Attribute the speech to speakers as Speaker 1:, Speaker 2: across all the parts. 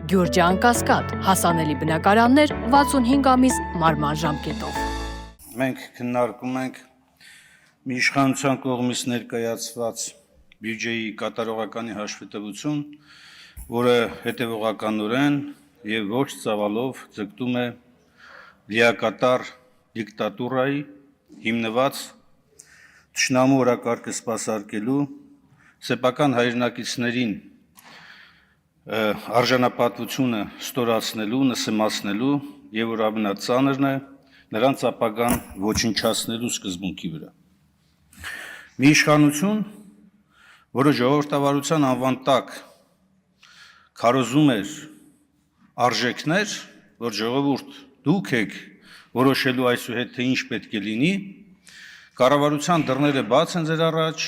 Speaker 1: Գյուրջան Կասկադ, հասանելի բնակարաններ 65 ամիս մարման ժամկետով։
Speaker 2: Մենք քննարկում ենք մի իշխանության կողմից ներկայացված բյուջեի կատարողականի հաշվետվություն, որը հետևողականորեն եւ ոչ ծավալով ձգտում է լիակատար դիկտատուրայի հիմնված թշնամու օրակարգը սպասարկելու սեփական հայրենակիցներին արժանապատվությունը ստորացնելու, նսեմացնելու եւ որ ամենածանրն է նրանց ապագան ոչնչացնելու սկզբունքի վրա։ Մի իշխանություն, որը ժողովրդավարության անվան տակ քարոզում էր արժեքներ, որ ժողովուրդ դուք եք որոշելու այսուհետ թե ինչ պետք է լինի, կառավարության դռները բաց են ձեր առաջ,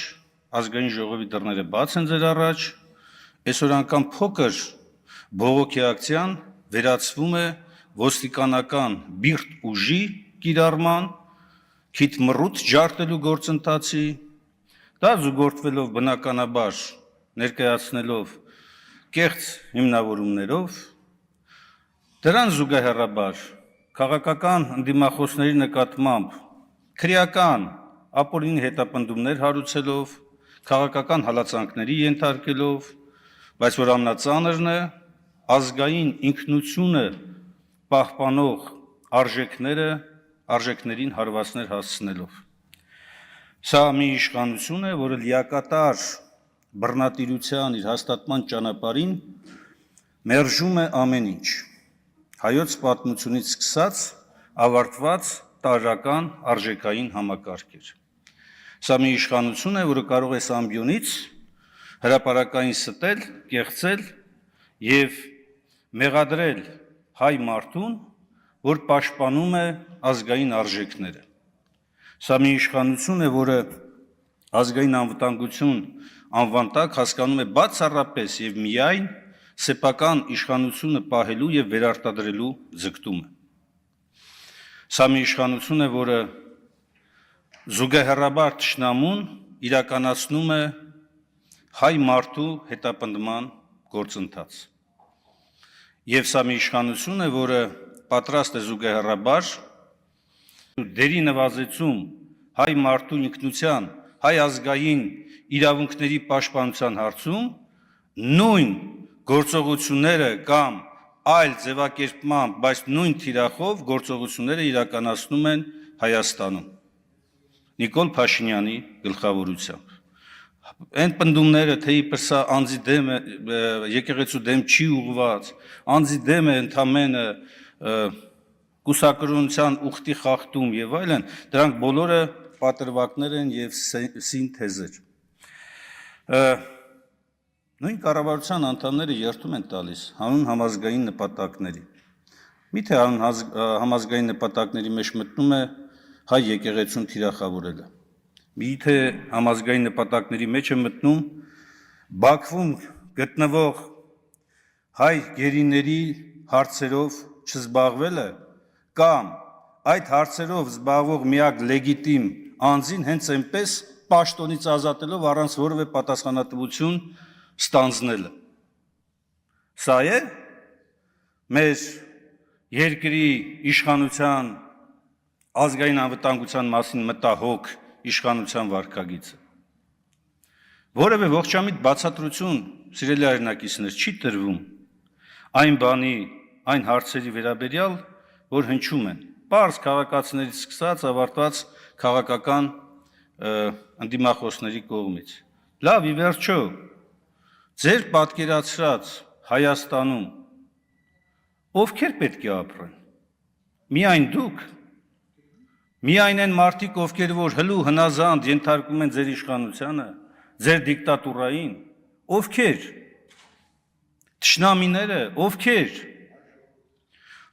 Speaker 2: ազգային ժողովի դռները բաց են ձեր առաջ, այսօր անգամ փոքր բողոքի ակցիան վերածվում է ոստիկանական բիրտ ուժի կիրառման, քիթ մռութ ջարդելու գործընթացի, դա զուգորդվելով բնականաբար ներկայացնելով կեղծ հիմնավորումներով, դրան զուգահեռաբար քաղաքական ընդդիմախոսների նկատմամբ քրեական ապօրինի հետապնդումներ հարուցելով, քաղաքական հալածանքների ենթարկելով, բայց որ ամենածանրն է ազգային ինքնությունը պահպանող արժեքներին հարվածներ հասցնելով։ Սա մի իշխանություն է, որը լիակատար բռնատիրության իր հաստատման ճանապարհին մերժում է ամեն ինչ, հայոց պատմությունից սկսած ավարտված տարրական արժեքային համակարգեր։ Սա մի իշխանություն է, որը կարող է ամբյոնից հրապարակային ստել, կեղծել եւ մեղադրել հայ մարդուն, որ պաշտպանում է ազգային արժեքները։ Սա մի իշխանություն է, որը ազգային անվտանգություն անվան տակ հասկանում է բացառապես եւ միայն սեփական իշխանությունը պահելու եւ վերարտադրելու ձգտումը։ Սա մի իշխանություն է, որը զուգահեռաբար թշնամուն իրականացնում է հայ մարդու հետապնդման գործընթաց։ Եվ սա մի իշխանություն է, որը պատրաստ է զուգահեռաբար դերի նվազեցում հայ մարդու ինքնության, հայ ազգային իրավունքների պաշտպանության հարցում նույն գործողությունները կամ այլ ձևակերպմամբ, բայց նույն թիրախով գործողությունները իրականացնում են Հայաստանում Նիկոլ Փաշինյանի գլխավորությամբ։ Այն պնդումները, թե իբր սա անձի դեմ է, եկեղեցու դեմ չի ուղղված, անձի դեմ է ընդամենը կուսակրոնության ուխտի խախտում եւ այլն, դրանք բոլորը պատրվակներ են եւ սինթեզեր։ Նույն կառավարության անդամները երթում են տալիս հանուն համազգային նպատակների։ Միթե համազգային նպատակների մեջ մտնում է հայ եկեղեցուն թիրախավորելը։ Միթե համազգային նպատակների մեջ է մտնում Բաքվում գտնվող հայ գերիների հարցերով չզբաղվելը կամ այդ հարցերով զբաղվող միակ լեգիտիմ անձին հենց այնպես պաշտոնից ազատելով առանց որևէ պատասխանատվություն ստանձնելը։ Սա է մեր երկրի իշխանության ազգային անվտանգության մասին մտահոգ իշխանության վարքագիծը։ Որևէ ողջամիտ բացատրություն, սիրելի հայրենակիցներ, չի տրվում այն բանի, այն հարցերի վերաբերյալ, որ հնչում են, պարզ քաղաքացիներից սկսած ավարտված քաղաքական ընդդիմախոսների կողմից։ Լավ, ի վերջո, ձեր պատկերացրած Հայաստանում ովքեր պետք է ապրեն։ Միայն դուք, միայն այն մարդիկ, ովքեր որ հլու հնազանդ ենթարկում են ձեր իշխանությանը, ձեր դիկտատուրային, ովքեր, թշնամիները, ովքեր,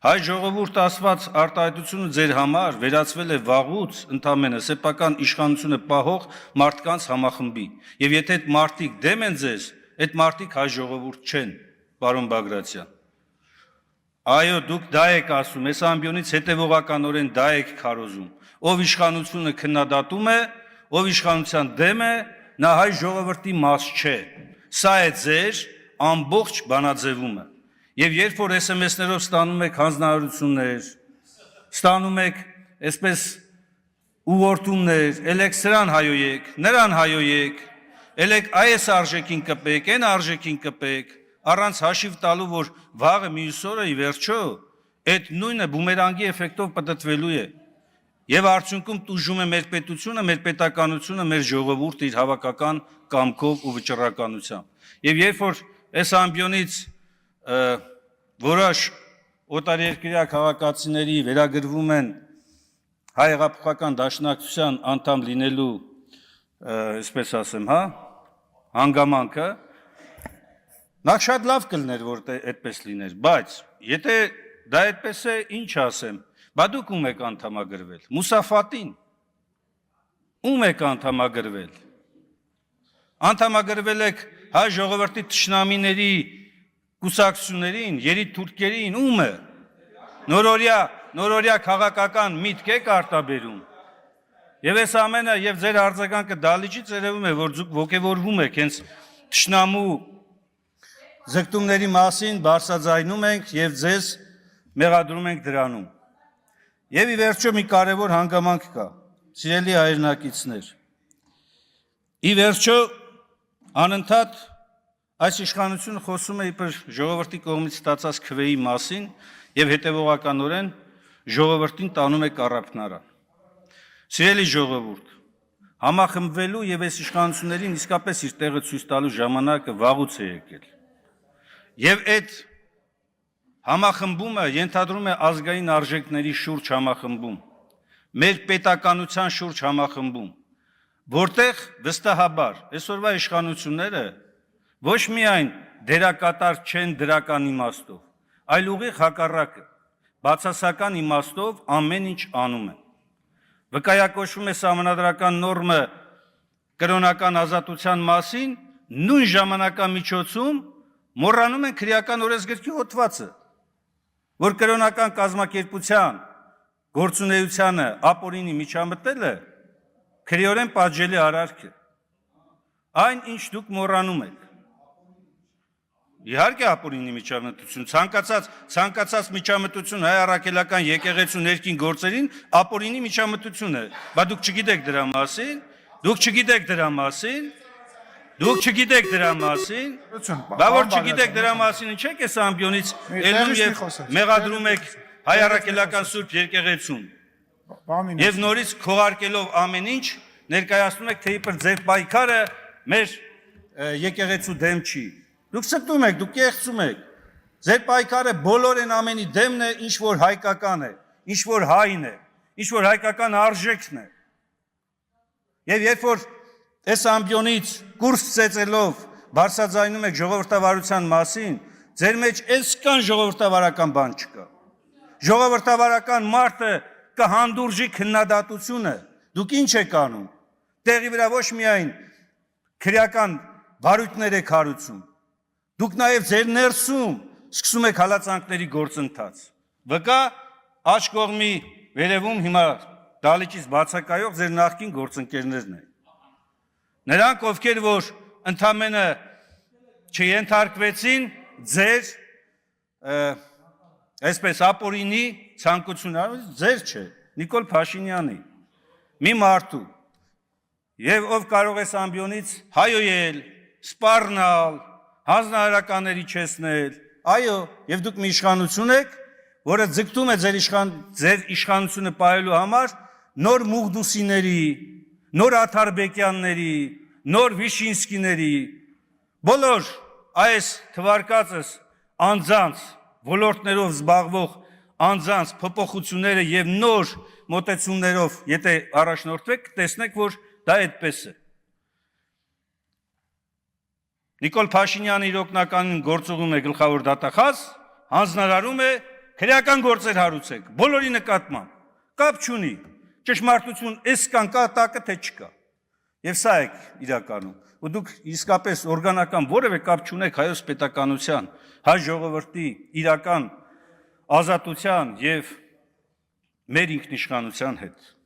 Speaker 2: հայ ժողովուրդ ասված արտահայտությունը ձեր համար վերածվել է վաղուց ընդամենը սեփական իշխանությունը պահող մարդկանց համախմբի, եւ եթե այդ մարդիկ դեմ են ձեզ, այդ մարդիկ հայ ժողովուրդ չեն, պարոն Բագրատյան։ Այո, դուք դա եք ասում, այս ամբյոնից հետևողականորեն դա եք քարոզում, ով իշխանությունը քննադատում է, ով իշխանության դեմ է, նա հայ ժողովրդի մաս չէ։ Սա է ձեր ամբողջ բանաձևումը։ Եվ երբ որ SMS-ներով ստանում եք հանձնարարություններ, ստանում եք այսպես ուղղորդումներ, ելեք սրան հայոյեք, նրան հայոյեք, ելեք այս արժեքին կպեք, այն արժեքին կպեք, առանց հաշիվ տալու, որ վաղը մյուս օրը ի վերջո այդ նույնը բումերանգի էֆեկտով պտտվելու է եւ արդյունքում տուժում է մեր պետությունը, մեր պետականությունը, մեր ժողովուրդը իր հավաքական կամքով ու վճռականությամբ։ Եվ երբ որ այս ամբիոնից որոշ օտարերկրյա քաղաքացիների վերագրվում են հայ հեղափոխական դաշնակցության անդամ լինելու, այսպես ասեմ, հանգամանքը, նախ շատ լավ կլներ, որ այդպես լիներ, բայց եթե դա այդպես է, ինչ ասեմ, բա դուք ում եք անդամագրվել, Մուսաֆատին, ում եք անդամագրվել, անդամագրվել եք հայ ժողովրդի թշնամիների կուսակցություններին, երիտթուրքերին, ումը, նորորյա քաղաքական միտք եք արտաբերում, եւ այս ամենը եւ ձեր արձագանքը դալիճից երևում է, որ դուք ոգևորվում եք հենց թշնամու ձգտումների մասին բարձրաձայնում ենք եւ ձեզ մեղադրում ենք դրանում։ Եվ ի վերջո մի կարևոր հանգամանք կա, սիրելի հայրենակիցներ։ Ի վերջո անընդհատ այս իշխանությունը խոսում է իբր ժողովրդի կողմից ստացած քվեի մասին եւ հետեւողականորեն ժողովրդին տանում է կառափնարան։ Սիրելի ժողովուրդ, համախմբվելու եւ այս իշխանություններին իսկապես իր տեղը ցույց տալու ժամանակը վաղուց է եկել։ Եվ այդ համախմբումը ենթադրում է ազգային արժեքների շուրջ համախմբում, մեր պետականության շուրջ համախմբում, որտեղ վստահաբար այսօրվա իշխանությունները ոչ միայն դերակատար չեն դրական իմաստով, այլ ուղիղ հակառակը, բացասական իմաստով ամեն ինչ անում են։ Վկայակոչվում է սահմանադրական նորմը կրոնական ազատության մասին, նույն ժամանակամիջոցում մոռանում են քրեական օրենսգրքի հոդվածը, որ կրոնական կազմակերպության գործունեությանը ապօրինի միջամտելը քրեորեն պատժելի արարք է։ Այն, ինչ դուք մոռանում եք։ Իհարկե ապօրինի միջամտություն, ցանկացած միջամտություն հայ առաքելական եկեղեցու ներքին գործերին ապօրինի միջամտություն է, բայց դուք չգիտեք դրա մասին, բա որ չգիտեք դրա մասին, ինչ եք այս ամբիոնից ելնում եւ մեղադրում եք հայ առաքելական սուրբ եկեղեցուն։ Եվ նորից քողարկելով ամեն ինչ ներկայացնում եք, թե իբր ձեր պայքարը մեր եկեղեցու դեմ չի։ Դուք ստում եք, դուք կեղծում եք, ձեր պայքարը բոլորեն ամենի դեմն է, ինչ որ հայկական է, ինչ որ հայն է, ինչ որ հայկական արժեքն է։ Եվ երբ որ այս ամբիոնից կուրս ծեծելով բարձրաձայնում եք ժողովրդավարության մասին, ձեր մեջ այսքան ժողովրդավարական բան չկա։ Ժողովրդավարական մարդը կհանդուրժի քննադատությունը, դուք ինչ եք անում, տեղի վրա ոչ միայն քրեական վարույթներ եք հարուցում, դուք նաև ձեր ներսում սկսում եք հալածանքների գործընթաց։ Վկա աջ կողմի վերևում հիմա դալիճից բացակայող ձեր նախկին գործընկերներն են։ Նրանք, ովքեր որ ընդամենը չենթարկվեցին ձեր այսպես ապօրինի ցանկությունները, ձեր չէ, Նիկոլ Փաշինյանի, մի մարդու, եւ ով կարող է ամբիոնից հայոյել, սպառնալ, հանձնարարականների չեսնել, այո, եւ դուք մի իշխանություն եք, որը ձգտում է ձեր իշխանությունը պահելու համար նոր Մուղդուսիների, նոր Աթարբեկյանների, նոր Վիշինսկիների, բոլոր այս թվարկածս անձանց ոլորտներով զբաղվող անձանց փոփոխությունները եւ նոր մոտեցումներով, եթե առաջնորդվեք, տեսնեք, որ դա այդպես է։ Նիկոլ Փաշինյանը իր օգնականին գործողում է գլխավոր դատախազ, հանձնարարում է քրեական գործեր հարուցեք, բոլորի նկատմամբ, կապ չունի, ճշմարտություն այսքան կա տակը թե չկա։ Եվ սա է իրականում, ու դուք իսկապես օրգանական որևէ կապ չունեք հայոց պետականության, հայ ժողովրդի իրական ազատության եւ մեր ինքնիշխանության հետ։